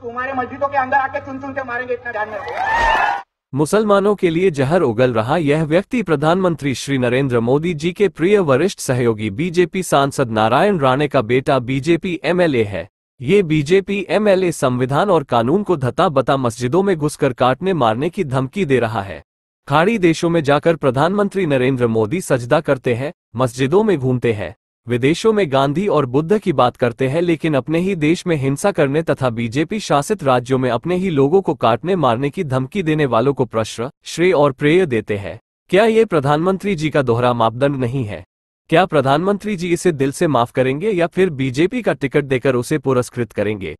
तुम्हारे मस्जिदों के अंदर आके चुन चुन के मारेंगे, इतना ध्यान में रखो। मुसलमानों के लिए जहर उगल रहा यह व्यक्ति प्रधानमंत्री श्री नरेंद्र मोदी जी के प्रिय वरिष्ठ सहयोगी बीजेपी सांसद नारायण राणे का बेटा बीजेपी एमएलए है। ये बीजेपी एमएलए संविधान और कानून को धता बता मस्जिदों में घुसकर काटने मारने की धमकी दे रहा है। खाड़ी देशों में जाकर प्रधानमंत्री नरेंद्र मोदी सजदा करते हैं, मस्जिदों में घूमते हैं, विदेशों में गांधी और बुद्ध की बात करते हैं, लेकिन अपने ही देश में हिंसा करने तथा बीजेपी शासित राज्यों में अपने ही लोगों को काटने मारने की धमकी देने वालों को प्रश्न, श्रेय और प्रेय देते हैं। क्या ये प्रधानमंत्री जी का दोहरा मापदंड नहीं है? क्या प्रधानमंत्री जी इसे दिल से माफ करेंगे या फिर बीजेपी का टिकट देकर उसे पुरस्कृत करेंगे?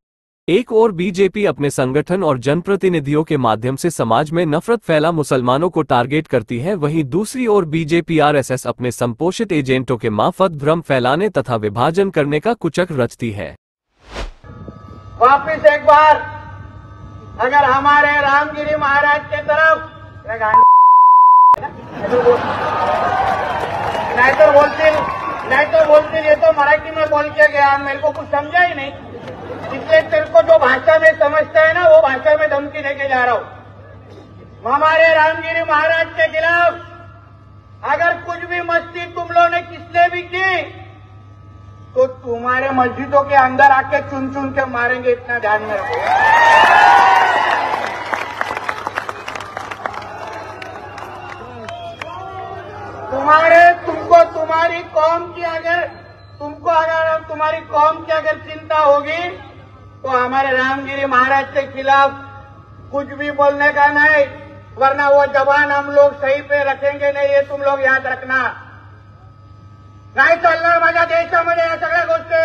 एक ओर बीजेपी अपने संगठन और जनप्रतिनिधियों के माध्यम से समाज में नफरत फैला मुसलमानों को टारगेट करती है, वहीं दूसरी ओर बीजेपी आरएसएस अपने संपोषित एजेंटों के मार्फत भ्रम फैलाने तथा विभाजन करने का कुचक रचती है। वापिस एक बार अगर हमारे रामगिरी महाराज के तरफ नहीं तो बोलतील ये तो मराठी में बोल के गया, मेरे को कुछ समझा ही नहीं, इसलिए तेरे को जो भाषा में समझता है ना वो भाषा में धमकी देके जा रहा हूं। हमारे रामगिरी महाराज के खिलाफ अगर कुछ भी मस्ती तुम लोगों ने किसने भी की तो तुम्हारे मस्जिदों के अंदर आके चुन चुन के मारेंगे, इतना ध्यान में रखो। तुमको तुम्हारी कौम की अगर तुम्हारी कौम की अगर चिंता होगी तो हमारे रामगिरी महाराज के खिलाफ कुछ भी बोलने का नहीं, वरना वो जबान हम लोग सही पे रखेंगे नहीं, ये तुम लोग याद रखना। नाही चालणार माझ्या देशामध्ये या सगळ्या गोष्टी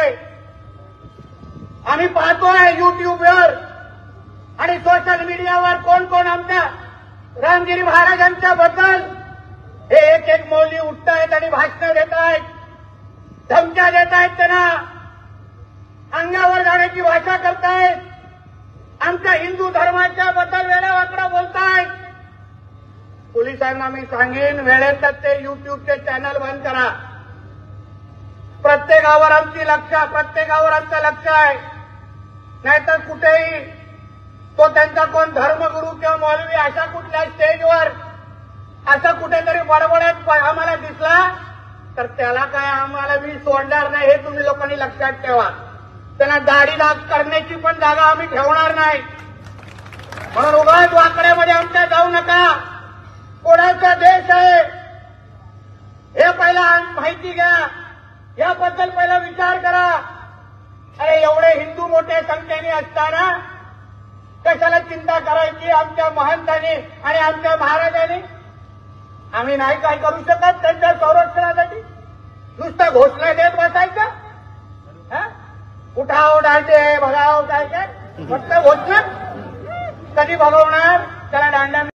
आम्ही पाहतोय युट्यूबवर आणि सोशल मीडियावर कोण कोण आमच्या रामगिरी महाराजांच्या बद्दल हे एक एक मौली उठतायत आणि भाषणं देत आहेत, धमक्या देत आहेत, त्यांना अंगावर जाण्याची भाषा करतायत, आमच्या हिंदू धर्माच्या बद्दल वेडावाकडा बोलतायत। पोलिसांना मी सांगेन वेळेत ते युट्यूबचे चॅनल बंद करा। प्रत्येकावर आमचं लक्ष आहे, नाहीतर कुठेही तो त्यांचा कोण धर्मगुरू किंवा मौलवी अशा कुठल्या स्टेजवर असं कुठेतरी बडबडत आम्हाला दिसला तर त्याला काय आम्हाला मी सोडणार नाही, हे तुम्ही लोकांनी लक्षात ठेवा। त्यांना दाढी दाग करण्याची पण जागा आम्ही ठेवणार नाही, म्हणून उगाच वाकड्यामध्ये आमच्या जाऊ नका। कोणाचा देश आहे हे पहिला माहिती घ्या, याबद्दल पहिला विचार करा। अरे एवढे हिंदू मोठ्या संख्येने असताना कशाला चिंता करायची आमच्या महंतांनी आणि आमच्या महाराजांनी? आम्ही नाही काय करू शकत त्यांच्या संरक्षणासाठी? नुसतं घोषणा देत बसायचं? उठाव डांडे भगाव काय काय फक्त घोषणा? कधी भगवणार त्याला? दांडा